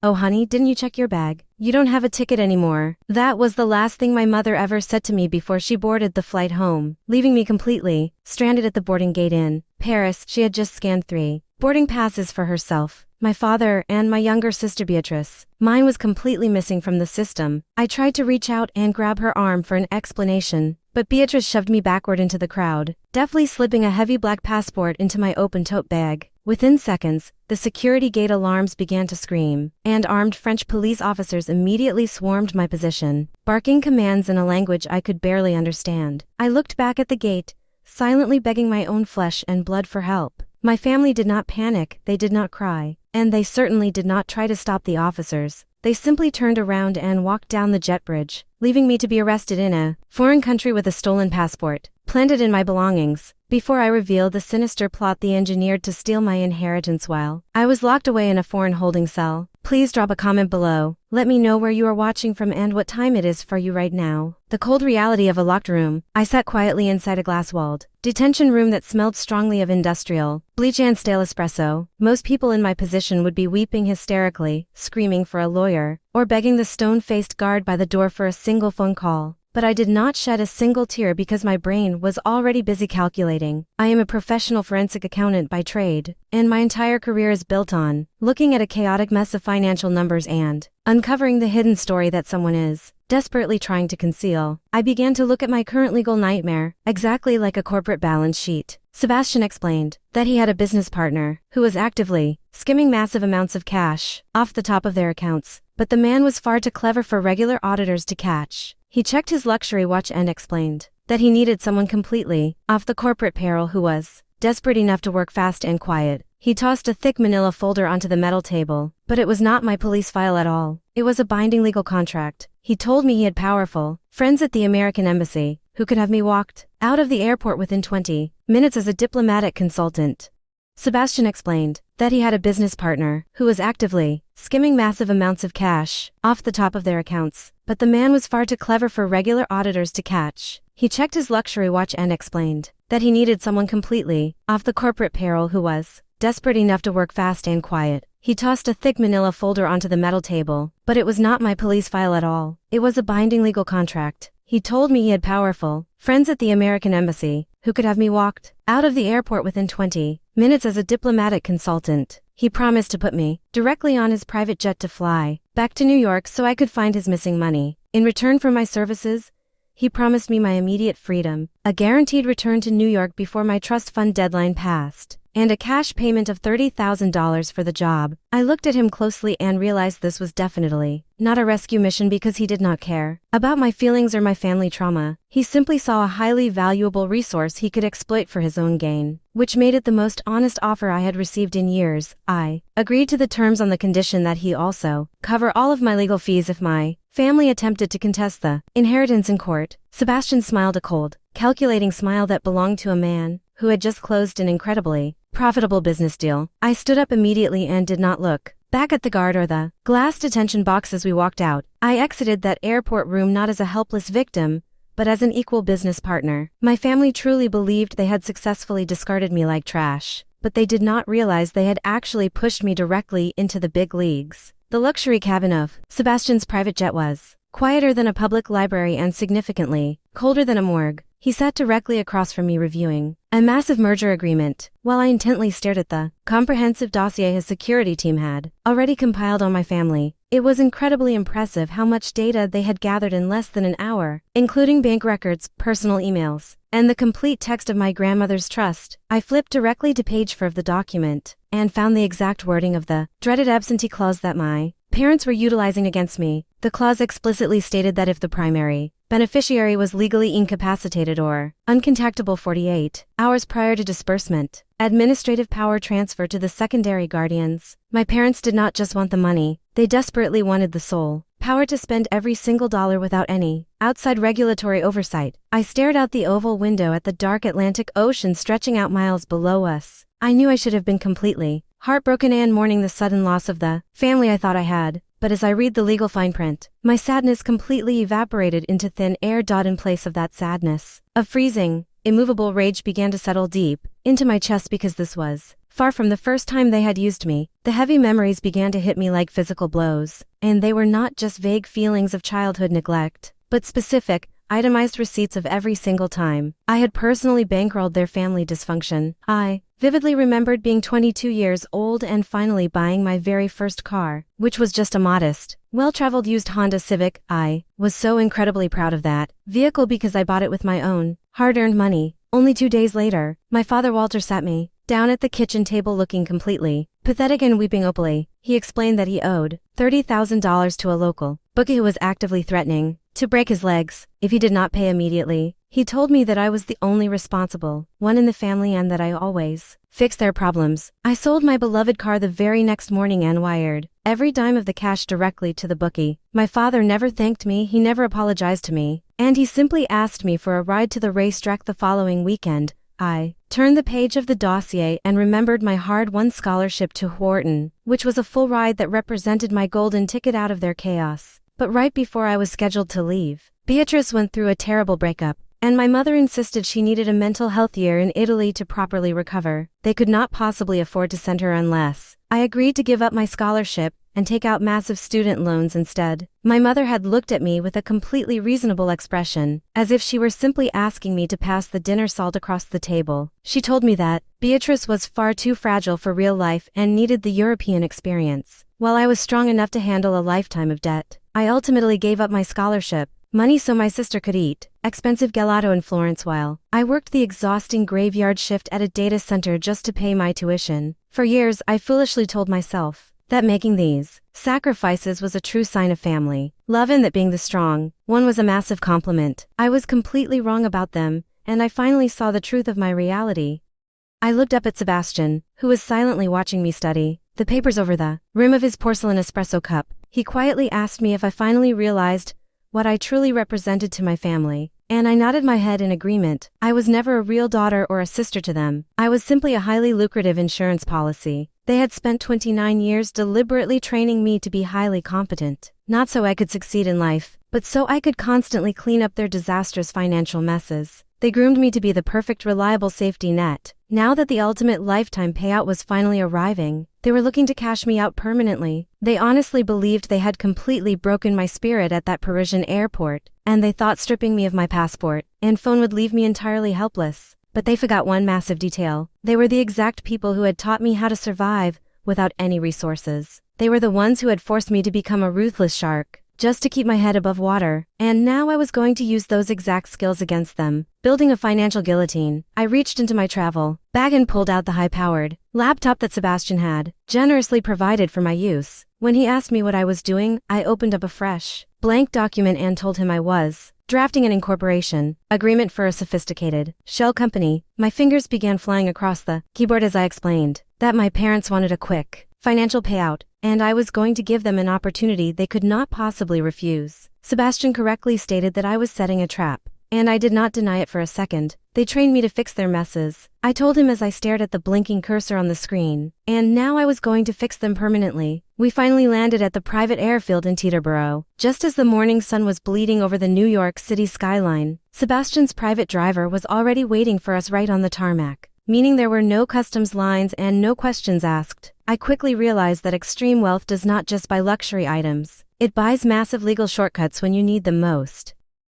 "Oh honey, didn't you check your bag? You don't have a ticket anymore." That was the last thing my mother ever said to me before she boarded the flight home, leaving me completely stranded at the boarding gate in Paris. She had just scanned 3 boarding passes for herself, my father, and my younger sister Beatrice. Mine was completely missing from the system. I tried to reach out and grab her arm for an explanation, but Beatrice shoved me backward into the crowd, deftly slipping a heavy black passport into my open tote bag. Within seconds, the security gate alarms began to scream, and armed French police officers immediately swarmed my position, barking commands in a language I could barely understand. I looked back at the gate, silently begging my own flesh and blood for help. My family did not panic, they did not cry, and they certainly did not try to stop the officers. They simply turned around and walked down the jet bridge, leaving me to be arrested in a foreign country with a stolen passport, planted in my belongings, before I revealed the sinister plot they engineered to steal my inheritance while I was locked away in a foreign holding cell. Please drop a comment below. Let me know where you are watching from and what time it is for you right now. The cold reality of a locked room. I sat quietly inside a glass-walled detention room that smelled strongly of industrial bleach and stale espresso. Most people in my position would be weeping hysterically, screaming for a lawyer, or begging the stone-faced guard by the door for a single phone call. But I did not shed a single tear because my brain was already busy calculating. I am a professional forensic accountant by trade, and my entire career is built on looking at a chaotic mess of financial numbers and uncovering the hidden story that someone is desperately trying to conceal. I began to look at my current legal nightmare, exactly like a corporate balance sheet. Sebastian explained that he had a business partner who was actively skimming massive amounts of cash off the top of their accounts, but the man was far too clever for regular auditors to catch. He checked his luxury watch and explained that he needed someone completely off the corporate payroll who was desperate enough to work fast and quiet. He tossed a thick manila folder onto the metal table, but it was not my police file at all. It was a binding legal contract. He told me he had powerful friends at the American embassy who could have me walked out of the airport within 20 minutes as a diplomatic consultant. Sebastian explained that he had a business partner who was actively skimming massive amounts of cash off the top of their accounts, but the man was far too clever for regular auditors to catch. He checked his luxury watch and explained that he needed someone completely off the corporate payroll who was desperate enough to work fast and quiet. He tossed a thick manila folder onto the metal table, but it was not my police file at all. It was a binding legal contract. He told me he had powerful friends at the American embassy who could have me walked out of the airport within 20 minutes as a diplomatic consultant. He promised to put me directly on his private jet to fly back to New York so I could find his missing money. In return for my services, he promised me my immediate freedom, a guaranteed return to New York before my trust fund deadline passed, and a cash payment of $30,000 for the job. I looked at him closely and realized this was definitely not a rescue mission because he did not care about my feelings or my family trauma. He simply saw a highly valuable resource he could exploit for his own gain, which made it the most honest offer I had received in years. I agreed to the terms on the condition that he also cover all of my legal fees if my family attempted to contest the inheritance in court. Sebastian smiled, a cold, calculating smile that belonged to a man who had just closed an incredibly profitable business deal. I stood up immediately and did not look back at the guard or the glass detention box as we walked out. I exited that airport room not as a helpless victim, but as an equal business partner. My family truly believed they had successfully discarded me like trash, but they did not realize they had actually pushed me directly into the big leagues. The luxury cabin of Sebastian's private jet was quieter than a public library and significantly colder than a morgue. He sat directly across from me reviewing a massive merger agreement, while I intently stared at the comprehensive dossier his security team had already compiled on my family. It was incredibly impressive how much data they had gathered in less than an hour, including bank records, personal emails, and the complete text of my grandmother's trust. I flipped directly to page 4 of the document, and found the exact wording of the dreaded absentee clause that my parents were utilizing against me. The clause explicitly stated that if the primary beneficiary was legally incapacitated or uncontactable 48 hours prior to disbursement, administrative power transfer to the secondary guardians. My parents did not just want the money, they desperately wanted the sole power to spend every single dollar without any outside regulatory oversight. I stared out the oval window at the dark Atlantic Ocean stretching out miles below us. I knew I should have been completely heartbroken and mourning the sudden loss of the family I thought I had, but as I read the legal fine print, my sadness completely evaporated into thin air. In place of that sadness, a freezing, immovable rage began to settle deep into my chest because this was Far from the first time they had used me, the heavy memories began to hit me like physical blows, and they were not just vague feelings of childhood neglect, but specific, itemized receipts of every single time I had personally bankrolled their family dysfunction. I vividly remembered being 22 years old and finally buying my very first car, which was just a modest, well-traveled used Honda Civic. I was so incredibly proud of that vehicle because I bought it with my own, hard-earned money. Only 2 days later, my father Walter sat me down at the kitchen table looking completely pathetic and weeping openly. He explained that he owed $30,000 to a local bookie who was actively threatening to break his legs if he did not pay immediately. He told me that I was the only responsible one in the family and that I always fixed their problems. I sold my beloved car the very next morning and wired every dime of the cash directly to the bookie. My father never thanked me, he never apologized to me, and he simply asked me for a ride to the racetrack the following weekend. I turned the page of the dossier and remembered my hard-won scholarship to Wharton, which was a full ride that represented my golden ticket out of their chaos. But right before I was scheduled to leave, Beatrice went through a terrible breakup, and my mother insisted she needed a mental health year in Italy to properly recover. They could not possibly afford to send her unless I agreed to give up my scholarship and take out massive student loans instead. My mother had looked at me with a completely reasonable expression, as if she were simply asking me to pass the dinner salt across the table. She told me that Beatrice was far too fragile for real life and needed the European experience, while I was strong enough to handle a lifetime of debt. I ultimately gave up my scholarship, money so my sister could eat expensive gelato in Florence while I worked the exhausting graveyard shift at a data center just to pay my tuition. For years, I foolishly told myself that making these sacrifices was a true sign of family love and that being the strong one was a massive compliment. I was completely wrong about them, and I finally saw the truth of my reality. I looked up at Sebastian, who was silently watching me study the papers over the rim of his porcelain espresso cup. He quietly asked me if I finally realized what I truly represented to my family, and I nodded my head in agreement. I was never a real daughter or a sister to them. I was simply a highly lucrative insurance policy. They had spent 29 years deliberately training me to be highly competent, not so I could succeed in life, but so I could constantly clean up their disastrous financial messes. They groomed me to be the perfect, reliable safety net. Now that the ultimate lifetime payout was finally arriving, they were looking to cash me out permanently. They honestly believed they had completely broken my spirit at that Parisian airport, and they thought stripping me of my passport and phone would leave me entirely helpless. But they forgot one massive detail. They were the exact people who had taught me how to survive without any resources. They were the ones who had forced me to become a ruthless shark, just to keep my head above water, and now I was going to use those exact skills against them, building a financial guillotine. I reached into my travel bag and pulled out the high-powered laptop that Sebastian had generously provided for my use. When he asked me what I was doing, I opened up a fresh, blank document and told him I was drafting an incorporation agreement for a sophisticated shell company. My fingers began flying across the keyboard as I explained that my parents wanted a quick financial payout, and I was going to give them an opportunity they could not possibly refuse. Sebastian correctly stated that I was setting a trap, and I did not deny it for a second. They trained me to fix their messes, I told him as I stared at the blinking cursor on the screen, and now I was going to fix them permanently. We finally landed at the private airfield in Teterboro, just as the morning sun was bleeding over the New York City skyline. Sebastian's private driver was already waiting for us right on the tarmac, meaning there were no customs lines and no questions asked. I quickly realized that extreme wealth does not just buy luxury items, it buys massive legal shortcuts when you need them most.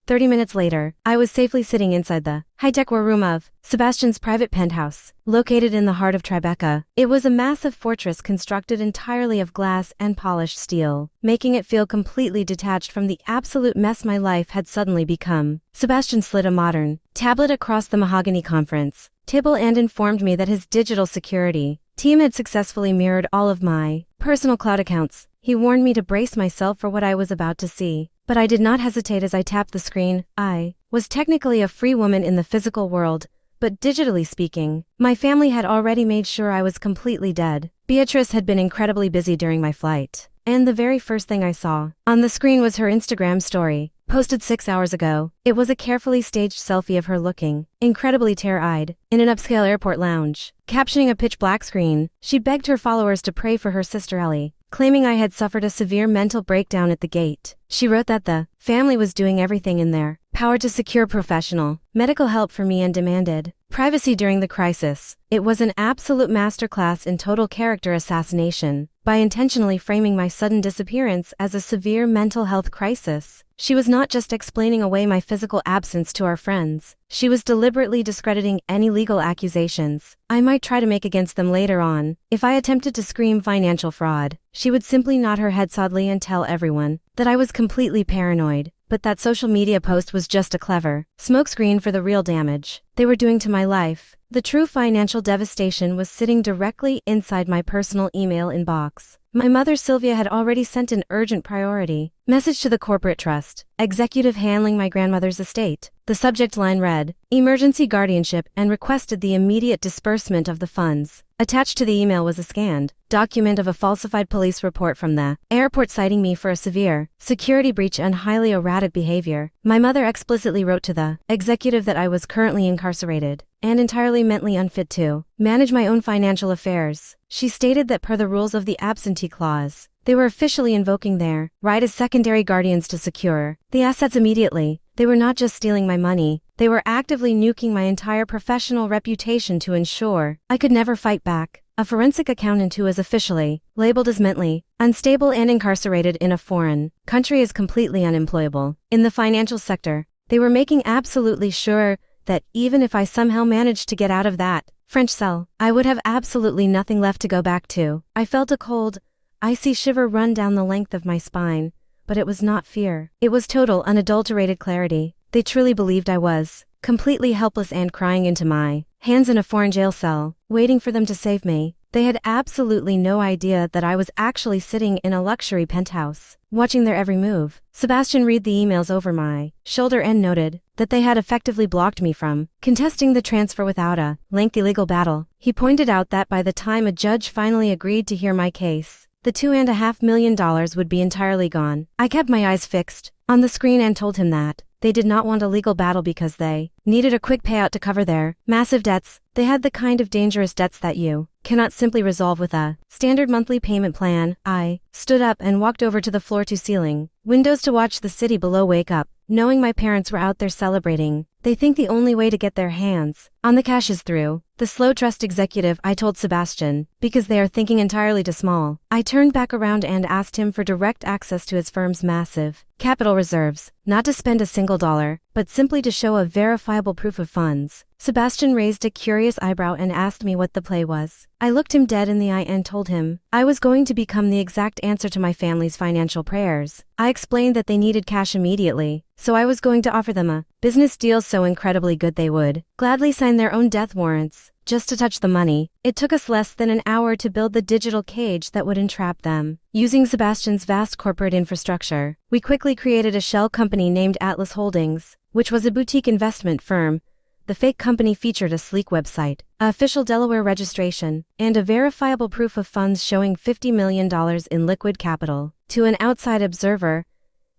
30 minutes later, I was safely sitting inside the high-tech war room of Sebastian's private penthouse, located in the heart of Tribeca. It was a massive fortress constructed entirely of glass and polished steel, making it feel completely detached from the absolute mess my life had suddenly become. Sebastian slid a modern tablet across the mahogany conference table and informed me that his digital security team had successfully mirrored all of my personal cloud accounts. He warned me to brace myself for what I was about to see, but I did not hesitate as I tapped the screen. I was technically a free woman in the physical world, but digitally speaking, my family had already made sure I was completely dead. Beatrice had been incredibly busy during my flight, and the very first thing I saw on the screen was her Instagram story, posted 6 hours ago. It was a carefully staged selfie of her looking incredibly tear-eyed in an upscale airport lounge. Captioning a pitch-black screen, she begged her followers to pray for her sister Ellie, claiming I had suffered a severe mental breakdown at the gate. She wrote that the family was doing everything in their Power to secure professional, medical help for me and demanded privacy during the crisis. It was an absolute masterclass in total character assassination. By intentionally framing my sudden disappearance as a severe mental health crisis, she was not just explaining away my physical absence to our friends. She was deliberately discrediting any legal accusations I might try to make against them later on. If I attempted to scream financial fraud, she would simply nod her head sadly and tell everyone that I was completely paranoid. But that social media post was just a clever smokescreen for the real damage they were doing to my life. The true financial devastation was sitting directly inside my personal email inbox. My mother Sylvia had already sent an urgent priority message to the corporate trust executive handling my grandmother's estate. The subject line read, "Emergency guardianship," and requested the immediate disbursement of the funds. Attached to the email was a scanned document of a falsified police report from the airport citing me for a severe security breach and highly erratic behavior. My mother explicitly wrote to the executive that I was currently incarcerated and entirely mentally unfit to manage my own financial affairs. She stated that per the rules of the absentee clause, they were officially invoking their right as secondary guardians to secure the assets immediately. They were not just stealing my money, they were actively nuking my entire professional reputation to ensure I could never fight back. A forensic accountant who is officially labeled as mentally unstable and incarcerated in a foreign country is completely unemployable. In the financial sector, they were making absolutely sure that even if I somehow managed to get out of that French cell, I would have absolutely nothing left to go back to. I felt a cold, icy shiver run down the length of my spine, but it was not fear. It was total, unadulterated clarity. They truly believed I was completely helpless and crying into my hands in a foreign jail cell, waiting for them to save me. They had absolutely no idea that I was actually sitting in a luxury penthouse, watching their every move. Sebastian read the emails over my shoulder and noted that they had effectively blocked me from contesting the transfer without a lengthy legal battle. He pointed out that by the time a judge finally agreed to hear my case, the $2.5 million would be entirely gone. I kept my eyes fixed on the screen and told him that they did not want a legal battle because they needed a quick payout to cover their massive debts. They had the kind of dangerous debts that you cannot simply resolve with a standard monthly payment plan. I stood up and walked over to the floor-to-ceiling windows to watch the city below wake up. Knowing my parents were out there celebrating, they think the only way to get their hands on the cash is through the slow trust executive, I told Sebastian, because they are thinking entirely too small. I turned back around and asked him for direct access to his firm's massive capital reserves, not to spend a single dollar, but simply to show a verifiable proof of funds. Sebastian raised a curious eyebrow and asked me what the play was. I looked him dead in the eye and told him I was going to become the exact answer to my family's financial prayers. I explained that they needed cash immediately, so I was going to offer them a business deal so incredibly good they would gladly sign their own death warrants just to touch the money. It took us less than an hour to build the digital cage that would entrap them. Using Sebastian's vast corporate infrastructure, we quickly created a shell company named Atlas Holdings, which was a boutique investment firm. The fake company featured a sleek website, an official Delaware registration, and a verifiable proof of funds showing $50 million in liquid capital. To an outside observer,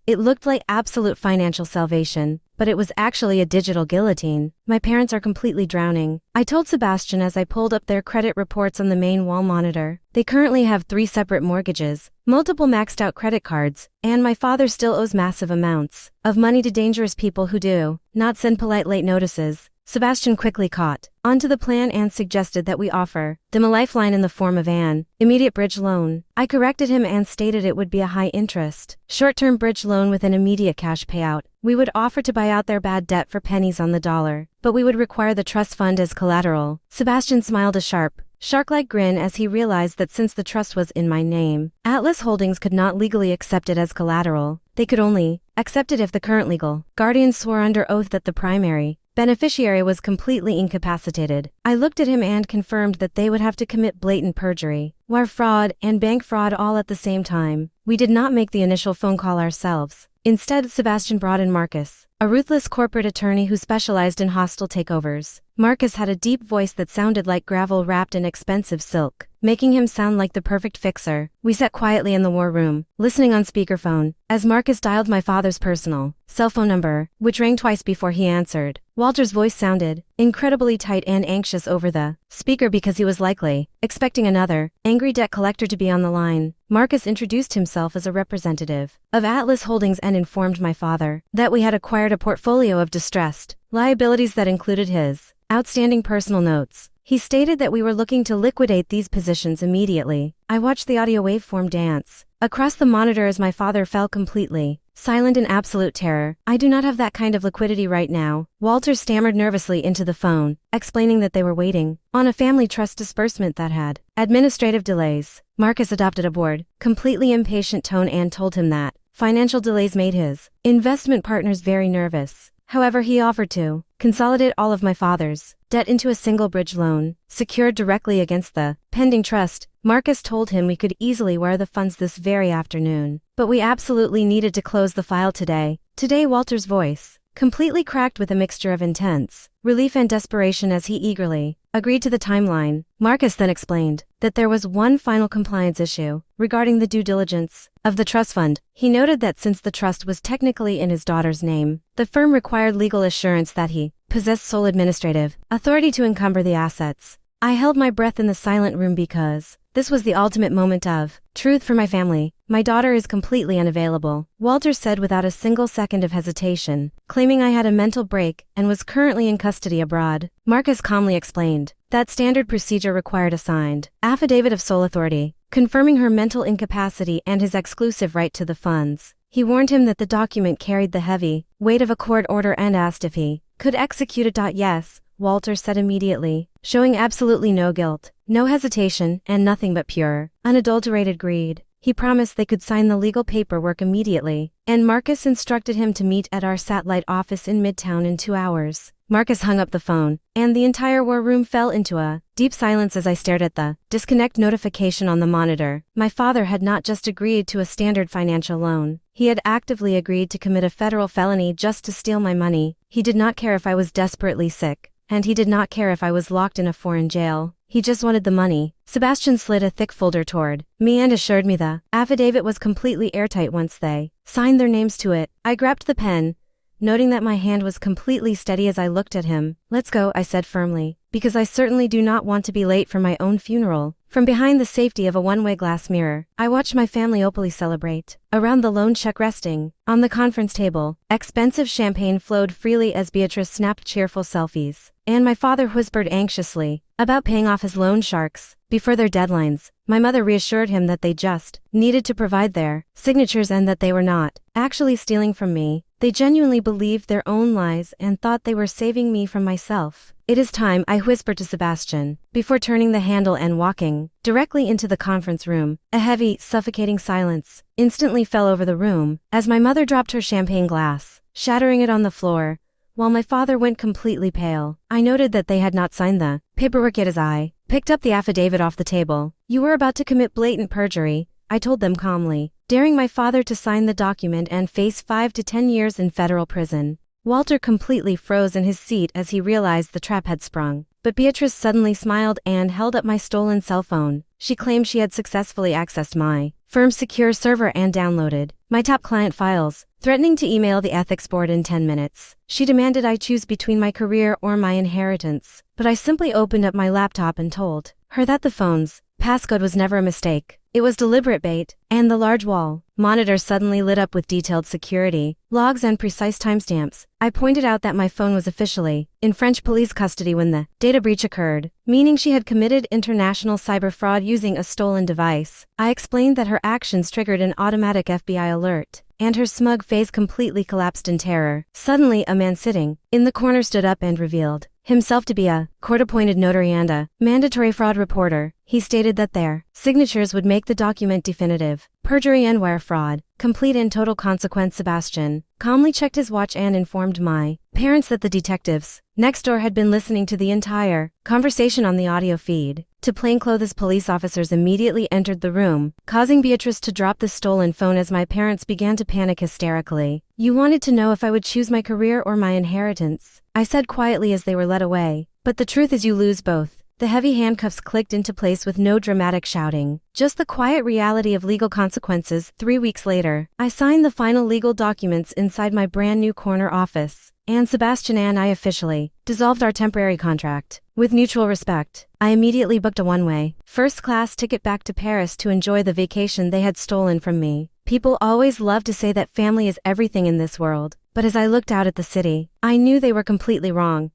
it looked like absolute financial salvation, but it was actually a digital guillotine. My parents are completely drowning, I told Sebastian as I pulled up their credit reports on the main wall monitor. They currently have 3 separate mortgages, multiple maxed out credit cards, and my father still owes massive amounts of money to dangerous people who do not send polite late notices. Sebastian quickly caught onto the plan and suggested that we offer them a lifeline in the form of an immediate bridge loan. I corrected him and stated it would be a high-interest, short-term bridge loan with an immediate cash payout. We would offer to buy out their bad debt for pennies on the dollar, but we would require the trust fund as collateral. Sebastian smiled a sharp, shark-like grin as he realized that since the trust was in my name, Atlas Holdings could not legally accept it as collateral. They could only accept it if the current legal guardian swore under oath that the primary beneficiary was completely incapacitated. I looked at him and confirmed that they would have to commit blatant perjury, wire fraud, and bank fraud all at the same time. We did not make the initial phone call ourselves. Instead, Sebastian brought in Marcus, a ruthless corporate attorney who specialized in hostile takeovers. Marcus had a deep voice that sounded like gravel wrapped in expensive silk, making him sound like the perfect fixer. We sat quietly in the war room, listening on speakerphone, as Marcus dialed my father's personal cell phone number, which rang twice before he answered. Walter's voice sounded incredibly tight and anxious over the speaker because he was likely expecting another angry debt collector to be on the line. Marcus introduced himself as a representative of Atlas Holdings and informed my father that we had acquired a portfolio of distressed liabilities that included his outstanding personal notes. He stated that we were looking to liquidate these positions immediately. I watched the audio waveform dance across the monitor as my father fell completely silent in absolute terror. I do not have that kind of liquidity right now. Walter stammered nervously into the phone, explaining that they were waiting on a family trust disbursement that had administrative delays. Marcus adopted a bored, completely impatient tone and told him that financial delays made his investment partners very nervous. However, he offered to consolidate all of my father's debt into a single bridge loan, secured directly against the pending trust. Marcus told him we could easily wire the funds this very afternoon, but we absolutely needed to close the file today. Today, Walter's voice completely cracked with a mixture of intense relief and desperation as he eagerly agreed to the timeline. Marcus then explained that there was one final compliance issue regarding the due diligence of the trust fund. He noted that since the trust was technically in his daughter's name, the firm required legal assurance that he possessed sole administrative authority to encumber the assets. I held my breath in the silent room because this was the ultimate moment of truth for my family. My daughter is completely unavailable, Walter said without a single second of hesitation, claiming I had a mental break and was currently in custody abroad. Marcus calmly explained that standard procedure required a signed affidavit of sole authority, confirming her mental incapacity and his exclusive right to the funds. He warned him that the document carried the heavy weight of a court order and asked if he could execute it. Yes, Walter said immediately, showing absolutely no guilt, no hesitation, and nothing but pure, unadulterated greed. He promised they could sign the legal paperwork immediately, and Marcus instructed him to meet at our satellite office in Midtown in 2 hours. Marcus hung up the phone, and the entire war room fell into a deep silence as I stared at the disconnect notification on the monitor. My father had not just agreed to a standard financial loan. He had actively agreed to commit a federal felony just to steal my money. He did not care if I was desperately sick, and he did not care if I was locked in a foreign jail. He just wanted the money. Sebastian slid a thick folder toward me and assured me the affidavit was completely airtight once they signed their names to it. I grabbed the pen, noting that my hand was completely steady as I looked at him. Let's go, I said firmly, because I certainly do not want to be late for my own funeral. From behind the safety of a one-way glass mirror, I watched my family openly celebrate. Around the loan check resting on the conference table, expensive champagne flowed freely as Beatrice snapped cheerful selfies, and my father whispered anxiously about paying off his loan sharks before their deadlines. My mother reassured him that they just needed to provide their signatures and that they were not actually stealing from me. They genuinely believed their own lies and thought they were saving me from myself. It is time, I whispered to Sebastian, before turning the handle and walking directly into the conference room. A heavy, suffocating silence instantly fell over the room as my mother dropped her champagne glass, shattering it on the floor, while my father went completely pale. I noted that they had not signed the paperwork yet as I picked up the affidavit off the table. You were about to commit blatant perjury, I told them calmly, daring my father to sign the document and face 5 to 10 years in federal prison. Walter completely froze in his seat as he realized the trap had sprung. But Beatrice suddenly smiled and held up my stolen cell phone. She claimed she had successfully accessed my firm's secure server and downloaded my top client files, threatening to email the ethics board in 10 minutes. She demanded I choose between my career or my inheritance, but I simply opened up my laptop and told her that the phone's passcode was never a mistake. It was deliberate bait, and the large wall monitor suddenly lit up with detailed security logs and precise timestamps. I pointed out that my phone was officially in French police custody when the data breach occurred, meaning she had committed international cyber fraud using a stolen device. I explained that her actions triggered an automatic FBI alert, and her smug face completely collapsed in terror. Suddenly, a man sitting in the corner stood up and revealed himself to be a court-appointed notary and a mandatory fraud reporter. He stated that their signatures would make the document definitive. Perjury and wire fraud, complete and total consequence. Sebastian calmly checked his watch and informed my parents that the detectives next door had been listening to the entire conversation on the audio feed. Two plainclothes police officers immediately entered the room, causing Beatrice to drop the stolen phone as my parents began to panic hysterically. You wanted to know if I would choose my career or my inheritance, I said quietly as they were led away. But the truth is you lose both. The heavy handcuffs clicked into place with no dramatic shouting, just the quiet reality of legal consequences. 3 weeks later, I signed the final legal documents inside my brand new corner office. and Sebastian and I officially dissolved our temporary contract. With mutual respect, I immediately booked a one-way, first-class ticket back to Paris to enjoy the vacation they had stolen from me. People always love to say that family is everything in this world, but as I looked out at the city, I knew they were completely wrong.